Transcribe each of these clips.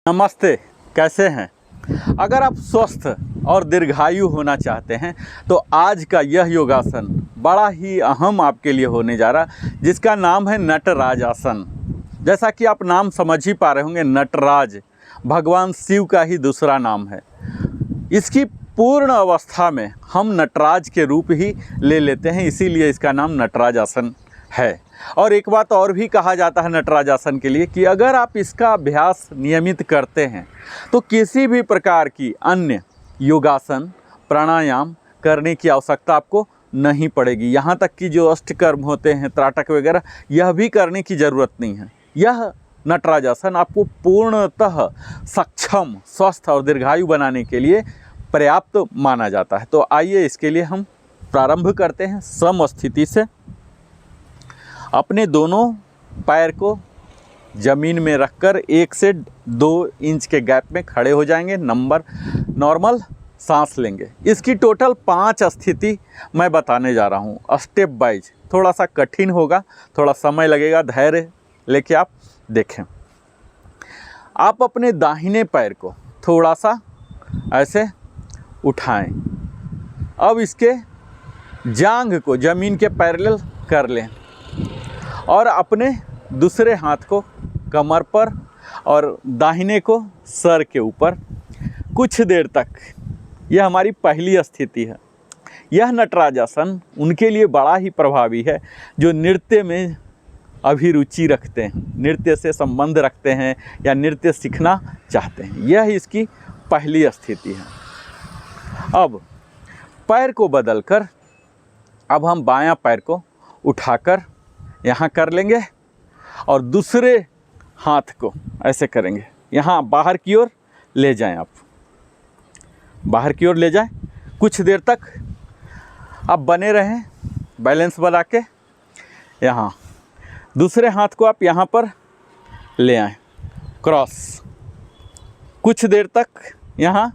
नमस्ते, कैसे हैं? अगर आप स्वस्थ और दीर्घायु होना चाहते हैं तो आज का यह योगासन बड़ा ही अहम आपके लिए होने जा रहा, जिसका नाम है नटराज आसन। जैसा कि आप नाम समझ ही पा रहे होंगे, नटराज भगवान शिव का ही दूसरा नाम है। इसकी पूर्ण अवस्था में हम नटराज के रूप ही ले लेते हैं, इसीलिए इसका नाम नटराज आसन है। और एक बात और भी कहा जाता है नटराज आसन के लिए कि अगर आप इसका अभ्यास नियमित करते हैं तो किसी भी प्रकार की अन्य योगासन प्राणायाम करने की आवश्यकता आपको नहीं पड़ेगी। यहाँ तक कि जो अष्टकर्म होते हैं, त्राटक वगैरह, यह भी करने की ज़रूरत नहीं है। यह नटराज आसन आपको पूर्णतः सक्षम, स्वस्थ और दीर्घायु बनाने के लिए पर्याप्त माना जाता है। तो आइए इसके लिए हम प्रारंभ करते हैं। सम स्थिति से अपने दोनों पैर को ज़मीन में रखकर 1 से 2 इंच के गैप में खड़े हो जाएंगे। नॉर्मल सांस लेंगे। इसकी टोटल 5 स्थिति मैं बताने जा रहा हूँ, स्टेप वाइज। थोड़ा सा कठिन होगा, थोड़ा समय लगेगा, धैर्य लेके आप देखें। आप अपने दाहिने पैर को थोड़ा सा ऐसे उठाएं। अब इसके जांघ को ज़मीन के पैरेलल कर लें और अपने दूसरे हाथ को कमर पर और दाहिने को सर के ऊपर कुछ देर तक। यह हमारी पहली स्थिति है। यह नटराज आसन उनके लिए बड़ा ही प्रभावी है जो नृत्य में अभिरुचि रखते हैं, नृत्य से संबंध रखते हैं या नृत्य सीखना चाहते हैं। यह इसकी पहली स्थिति है। अब पैर को बदलकर अब हम बायां पैर को उठाकर यहाँ कर लेंगे और दूसरे हाथ को ऐसे करेंगे। यहाँ बाहर की ओर ले जाएं, आप बाहर की ओर ले जाएं। कुछ देर तक आप बने रहें बैलेंस बना के। यहाँ दूसरे हाथ को आप यहाँ पर ले आएं, क्रॉस। कुछ देर तक यहाँ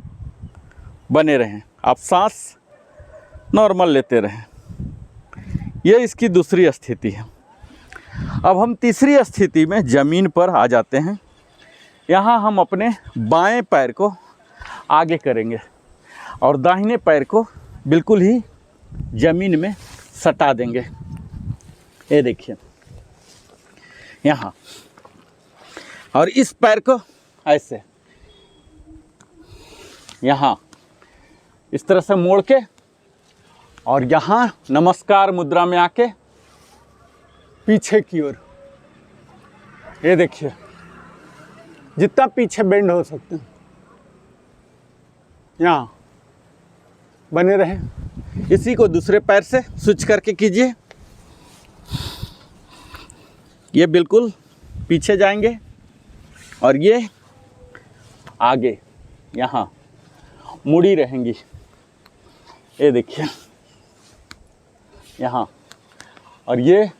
बने रहें, आप सांस नॉर्मल लेते रहें। यह इसकी दूसरी स्थिति है। अब हम तीसरी स्थिति में ज़मीन पर आ जाते हैं। यहाँ हम अपने बाएं पैर को आगे करेंगे और दाहिने पैर को बिल्कुल ही ज़मीन में सटा देंगे। ये देखिए यहाँ, और इस पैर को ऐसे यहाँ इस तरह से मोड़ के और यहाँ नमस्कार मुद्रा में आके पीछे की ओर, ये देखिए, जितना पीछे बेंड हो सकते हैं यहाँ बने रहें। इसी को दूसरे पैर से स्विच करके कीजिए। ये बिल्कुल पीछे जाएंगे और ये आगे यहाँ मुड़ी रहेंगी। ये देखिए यहाँ, और ये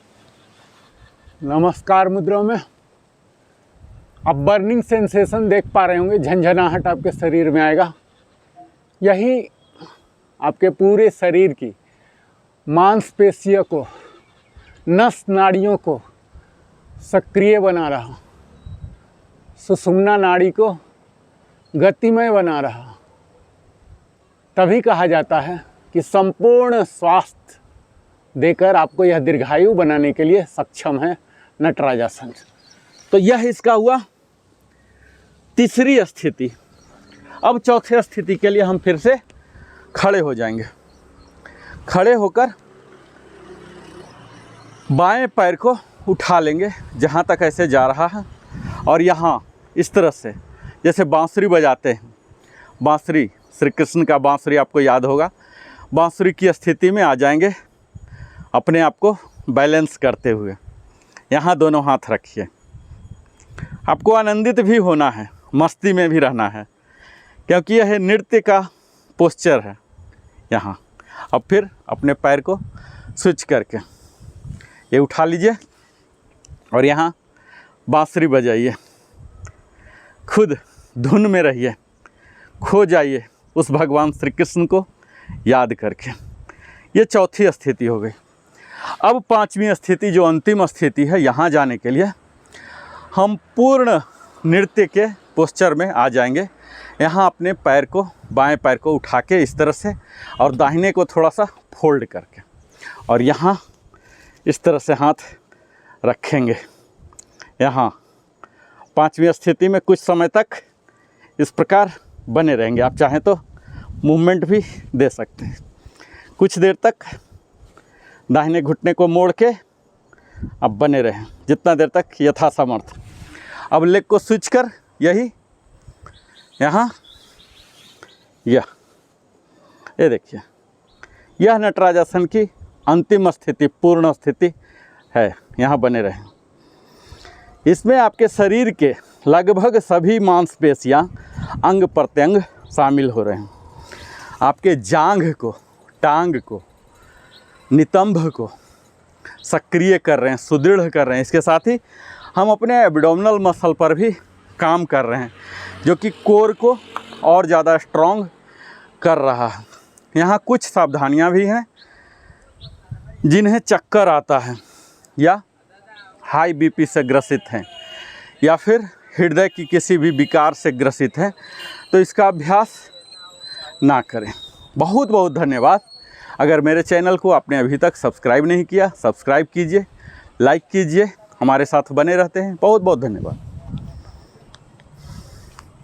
नमस्कार मुद्रा में आप बर्निंग सेंसेशन देख पा रहे होंगे, झंझनाहट आपके शरीर में आएगा। यही आपके पूरे शरीर की मांसपेशियों को, नस नाड़ियों को सक्रिय बना रहा, सुषुम्ना नाड़ी को गतिमय बना रहा। तभी कहा जाता है कि संपूर्ण स्वास्थ्य देकर आपको यह दीर्घायु बनाने के लिए सक्षम है नटराज आसन। तो यह इसका हुआ तीसरी स्थिति। अब चौथी स्थिति के लिए हम फिर से खड़े हो जाएंगे। खड़े होकर बाएं पैर को उठा लेंगे जहाँ तक ऐसे जा रहा है, और यहाँ इस तरह से जैसे बांसुरी बजाते हैं। बांसुरी, श्री कृष्ण का बांसुरी आपको याद होगा। बांसुरी की स्थिति में आ जाएंगे, अपने आप को बैलेंस करते हुए। यहाँ दोनों हाथ रखिए। आपको आनंदित भी होना है, मस्ती में भी रहना है, क्योंकि यह नृत्य का पोस्चर है यहाँ। अब फिर अपने पैर को स्विच करके ये उठा लीजिए और यहाँ बांसुरी बजाइए। खुद धुन में रहिए, खो जाइए उस भगवान श्री कृष्ण को याद करके। ये चौथी स्थिति हो गई। अब पांचवी स्थिति, जो अंतिम स्थिति है, यहाँ जाने के लिए हम पूर्ण नृत्य के पोस्चर में आ जाएंगे। यहाँ अपने पैर को, बाएं पैर को उठा के इस तरह से और दाहिने को थोड़ा सा फोल्ड करके और यहाँ इस तरह से हाथ रखेंगे। यहाँ 5वीं स्थिति में कुछ समय तक इस प्रकार बने रहेंगे। आप चाहें तो मूवमेंट भी दे सकते हैं। कुछ देर तक दाहिने घुटने को मोड़ के अब बने रहें, जितना देर तक यथासामर्थ। अब लेग को स्विच कर यही यहाँ ये देखिए, यह नटराज आसन की अंतिम स्थिति, पूर्ण स्थिति है। यहाँ बने रहें। इसमें आपके शरीर के लगभग सभी मांसपेशियाँ, अंग प्रत्यंग शामिल हो रहे हैं। आपके जांघ को, टांग को, नितंब को सक्रिय कर रहे हैं, सुदृढ़ कर रहे हैं। इसके साथ ही हम अपने एब्डोमिनल मसल पर भी काम कर रहे हैं, जो कि कोर को और ज़्यादा स्ट्रॉन्ग कर रहा है। यहाँ कुछ सावधानियाँ भी हैं। जिन्हें चक्कर आता है या हाई बीपी से ग्रसित हैं या फिर हृदय की किसी भी विकार से ग्रसित हैं, तो इसका अभ्यास ना करें। बहुत बहुत धन्यवाद। अगर मेरे चैनल को आपने अभी तक सब्सक्राइब नहीं किया, सब्सक्राइब कीजिए, लाइक कीजिए, हमारे साथ बने रहते हैं। बहुत बहुत धन्यवाद।